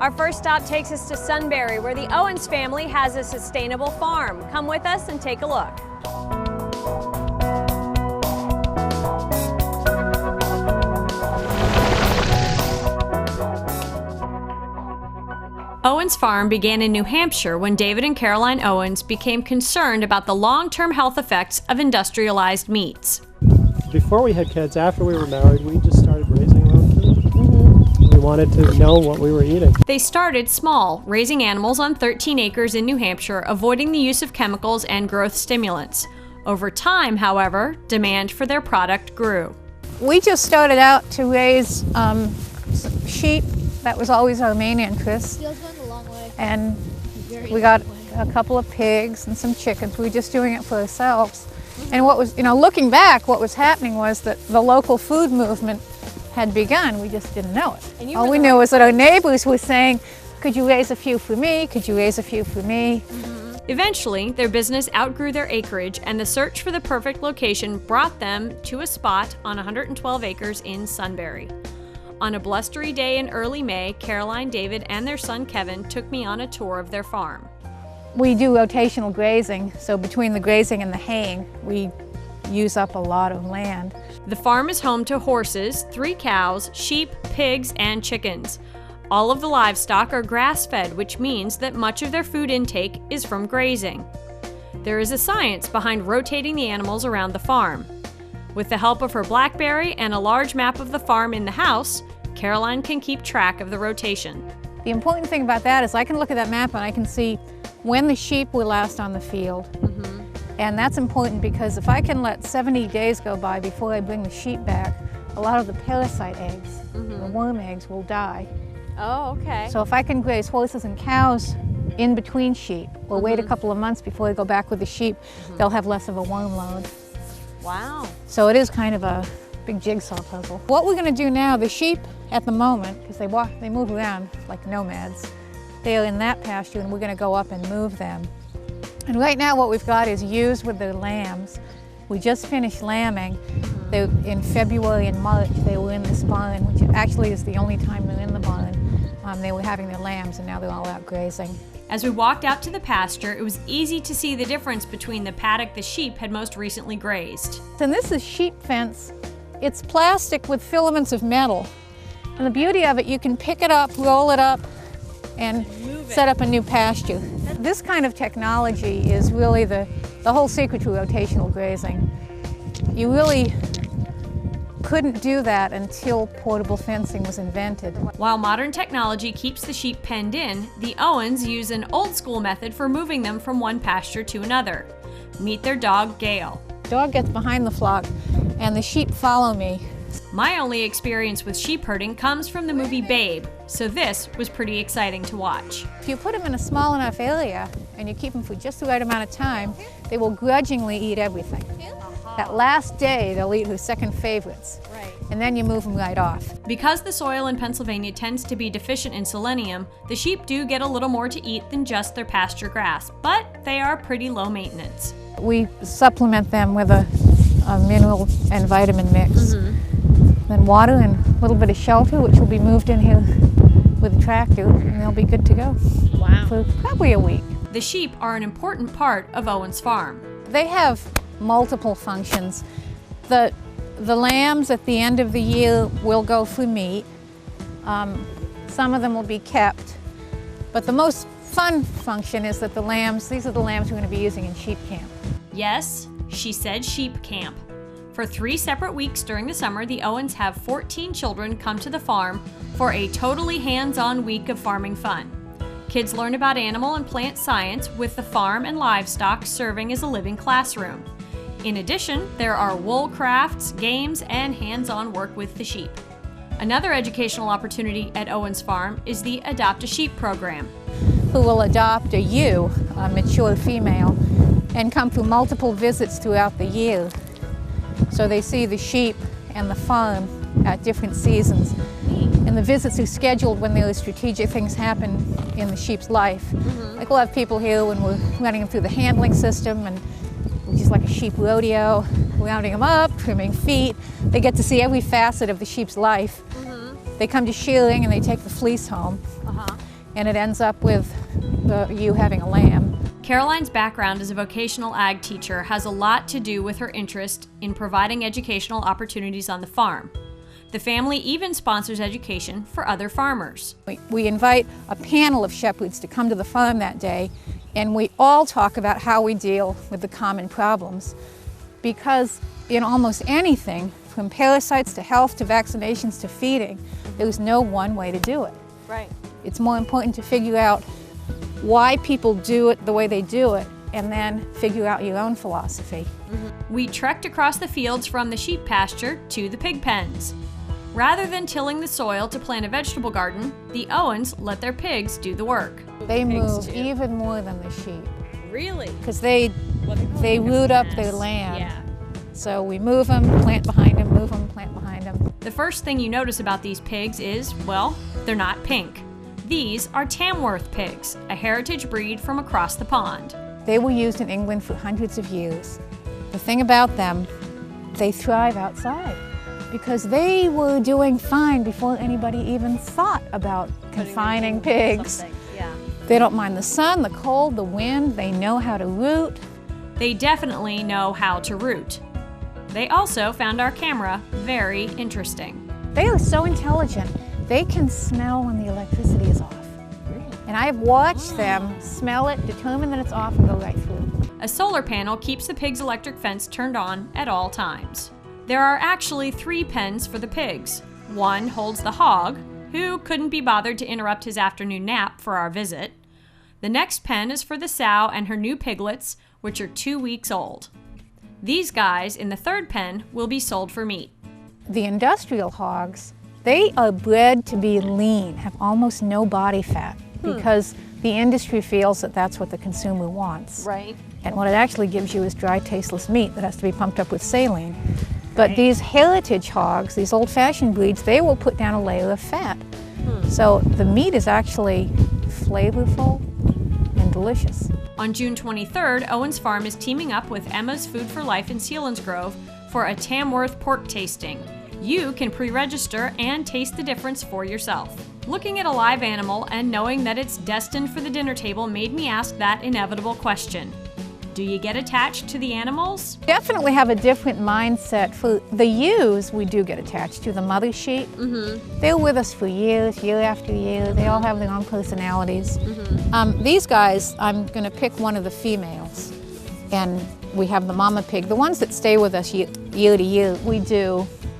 Our first stop takes us to Sunbury, where the Owens family has a sustainable farm. Come with us and take a look. Owens Farm began in New Hampshire when David and Caroline Owens became concerned about the long-term health effects of industrialized meats. Before we had kids, after we were married, we just started raising our own food. We wanted to know what we were eating. They started small, raising animals on 13 acres in New Hampshire, avoiding the use of chemicals and growth stimulants. Over time, however, demand for their product grew. We just started out to raise sheep. That was always our main interest. And we got a couple of pigs and some chickens. We were just doing it for ourselves. And what was, looking back, what was happening was that the local food movement had begun. We just didn't know it. All we knew was that our neighbors were saying, could you raise a few for me? Could you raise a few for me? Eventually, their business outgrew their acreage, and the search for the perfect location brought them to a spot on 112 acres in Sunbury. On a blustery day in early May, Caroline, David, and their son Kevin took me on a tour of their farm. We do rotational grazing, so between the grazing and the haying, we use up a lot of land. The farm is home to horses, 3 cows, sheep, pigs, and chickens. All of the livestock are grass-fed, which means that much of their food intake is from grazing. There is a science behind rotating the animals around the farm. With the help of her BlackBerry and a large map of the farm in the house, Caroline can keep track of the rotation. The important thing about that is I can look at that map and I can see when the sheep were last on the field. And that's important because if I can let 70 days go by before I bring the sheep back, a lot of the parasite eggs, the worm eggs, will die. Oh, okay. So if I can graze horses and cows in between sheep, or wait a couple of months before I go back with the sheep, they'll have less of a worm load. Wow. So it is kind of a big jigsaw puzzle. What we're going to do now, the sheep at the moment, because they move around like nomads, they are in that pasture and we're going to go up and move them. And right now what we've got is ewes with their lambs. We just finished lambing. In February and March they were in this barn, which actually is the only time they're in the barn. They were having their lambs and now they're all out grazing. As we walked out to the pasture, it was easy to see the difference between the paddock the sheep had most recently grazed. And this is sheep fence. It's plastic with filaments of metal. And the beauty of it, you can pick it up, roll it up, and set up a new pasture. This kind of technology is really the whole secret to rotational grazing. You really couldn't do that until portable fencing was invented. While modern technology keeps the sheep penned in, the Owens use an old school method for moving them from one pasture to another. Meet their dog, Gayle. The dog gets behind the flock and the sheep follow me. My only experience with sheep herding comes from the movie Babe, so this was pretty exciting to watch. If you put them in a small enough area and you keep them for just the right amount of time, they will grudgingly eat everything. That last day, they'll eat their second favorites, and then you move them right off. Because the soil in Pennsylvania tends to be deficient in selenium, the sheep do get a little more to eat than just their pasture grass, but they are pretty low maintenance. We supplement them with a mineral and vitamin mix. Then water and a little bit of shelter, which will be moved in here with a tractor, and they'll be good to go. Wow. For probably a week. The sheep are an important part of Owens Farm. They have multiple functions. The lambs at the end of the year will go for meat. Some of them will be kept. But the most fun function is that these are the lambs we're going to be using in sheep camp. Yes, she said sheep camp. For 3 separate weeks during the summer, the Owens have 14 children come to the farm for a totally hands-on week of farming fun. Kids learn about animal and plant science with the farm and livestock serving as a living classroom. In addition, there are wool crafts, games, and hands-on work with the sheep. Another educational opportunity at Owens Farm is the Adopt a Sheep program. Who will adopt a ewe, a mature female, and come through multiple visits throughout the year. So they see the sheep and the farm at different seasons. And the visits are scheduled when there are strategic things happen in the sheep's life. Like we'll have people here when we're running them through the handling system, and which is like a sheep rodeo, rounding them up, trimming feet. They get to see every facet of the sheep's life. They come to shearing and they take the fleece home. and it ends up with you having a lamb. Caroline's background as a vocational ag teacher has a lot to do with her interest in providing educational opportunities on the farm. The family even sponsors education for other farmers. We invite a panel of shepherds to come to the farm that day, and we all talk about how we deal with the common problems. Because in almost anything, from parasites to health to vaccinations to feeding, there's no one way to do it. Right. It's more important to figure out why people do it the way they do it, and then figure out your own philosophy. We trekked across the fields from the sheep pasture to the pig pens. Rather than tilling the soil to plant a vegetable garden, the Owens let their pigs do the work. They move even more than the sheep. Really? Because they root up their land. Yeah. So we move them, plant behind them, move them, plant behind them. The first thing you notice about these pigs is, well, they're not pink. These are Tamworth pigs, a heritage breed from across the pond. They were used in England for hundreds of years. The thing about them, they thrive outside because they were doing fine before anybody even thought about confining pigs. Yeah. They don't mind the sun, the cold, the wind. They know how to root. They definitely know how to root. They also found our camera very interesting. They are so intelligent. They can smell when the electricity is off. And I've watched them smell it, determine that it's off, and go right through. A solar panel keeps the pig's electric fence turned on at all times. There are actually 3 pens for the pigs. One holds the hog, who couldn't be bothered to interrupt his afternoon nap for our visit. The next pen is for the sow and her new piglets, which are 2 weeks old. These guys in the 3rd pen will be sold for meat. The industrial hogs, they are bred to be lean, have almost no body fat, because the industry feels that that's what the consumer wants. Right. And what it actually gives you is dry, tasteless meat that has to be pumped up with saline. But these heritage hogs, these old-fashioned breeds, they will put down a layer of fat. So the meat is actually flavorful and delicious. On June 23rd, Owens Farm is teaming up with Emma's Food for Life in Selinsgrove for a Tamworth pork tasting. You can pre-register and taste the difference for yourself. Looking at a live animal and knowing that it's destined for the dinner table made me ask that inevitable question. Do you get attached to the animals? Definitely have a different mindset. For the ewes, we do get attached to the mother sheep. They're with us for years, year after year. They all have their own personalities. These guys, I'm going to pick one of the females, and we have the mama pig. The ones that stay with us year to year,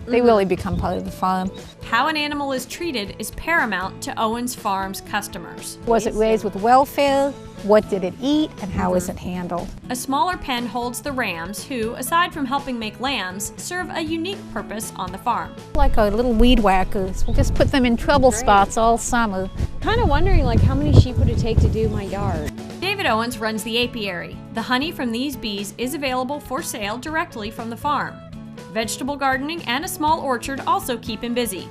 they really become part of the farm. How an animal is treated is paramount to Owens Farm's customers. Was it raised with welfare? What did it eat, and how is it handled? A smaller pen holds the rams who, aside from helping make lambs, serve a unique purpose on the farm. Like our little weed whackers. We'll just put them in trouble spots all summer. Kind of wondering like how many sheep would it take to do my yard? David Owens runs the apiary. The honey from these bees is available for sale directly from the farm. Vegetable gardening and a small orchard also keep him busy.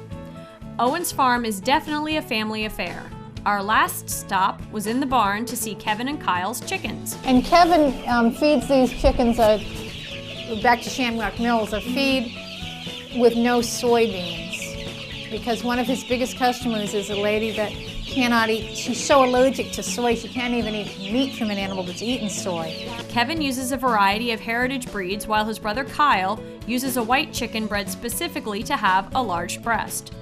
Owens Farm is definitely a family affair. Our last stop was in the barn to see Kevin and Kyle's chickens. And Kevin feeds these chickens, back to Shamrock Mills, a feed with no soybeans. Because one of his biggest customers is a lady that cannot eat, she's so allergic to soy, she can't even eat meat from an animal that's eaten soy. Kevin uses a variety of heritage breeds while his brother Kyle uses a white chicken bred specifically to have a large breast.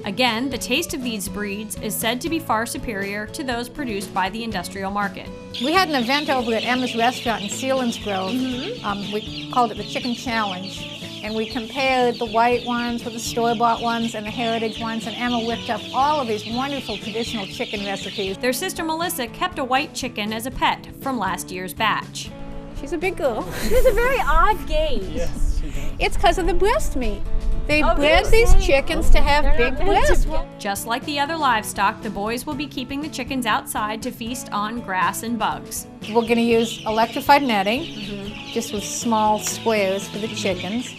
Again, the taste of these breeds is said to be far superior to those produced by the industrial market. We had an event over at Emma's restaurant in Selinsgrove. We called it the Chicken Challenge. And we compared the white ones with the store-bought ones and the heritage ones, and Emma whipped up all of these wonderful traditional chicken recipes. Their sister Melissa kept a white chicken as a pet from last year's batch. She's a big girl. It's a very odd gaze. Yes. It's because of the breast meat. They bred these chickens to have big breasts. Just like the other livestock, the boys will be keeping the chickens outside to feast on grass and bugs. We're going to use electrified netting, just with small squares for the chickens.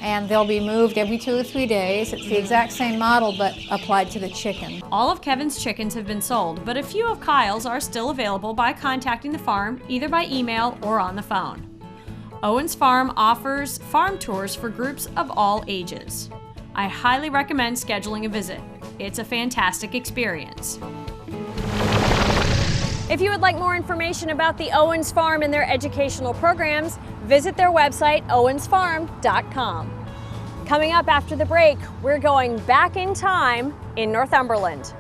And they'll be moved every 2 or 3 days. It's the exact same model, but applied to the chicken. All of Kevin's chickens have been sold, but a few of Kyle's are still available by contacting the farm, either by email or on the phone. Owens Farm offers farm tours for groups of all ages. I highly recommend scheduling a visit. It's a fantastic experience. If you would like more information about the Owens Farm and their educational programs, visit their website, owensfarm.com. Coming up after the break, we're going back in time in Northumberland.